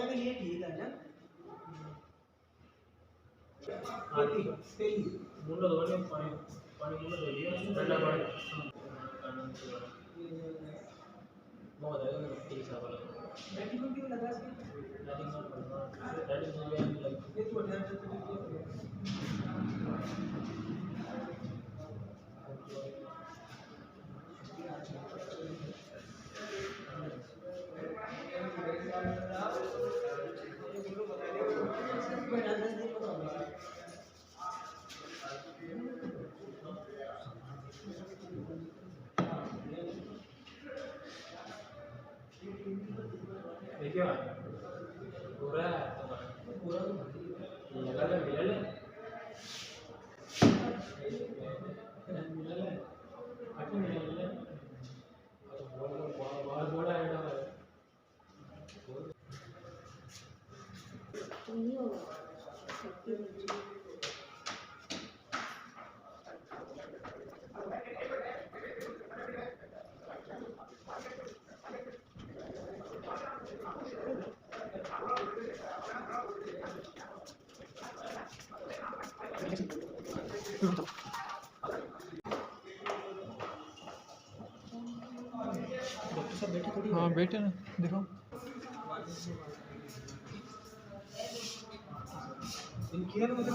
के लिए ठीक है ना आती तेल मुंडा धोने पानी पानी मुंडा धो लिया ठंडा पानी बहुत है तेल सा वाला बैटिंग को क्यों लगा इसमें बैटिंग को लगा ये तो ध्यान से देखिए पूरा पूरा लगा ले मिला ले मिला ले आके मिला ले बहुत बड़ा है ना नहीं होगा डॉक्टर साहब बैठे थोड़ी हाँ बैठे ना देखो इन खेल में तो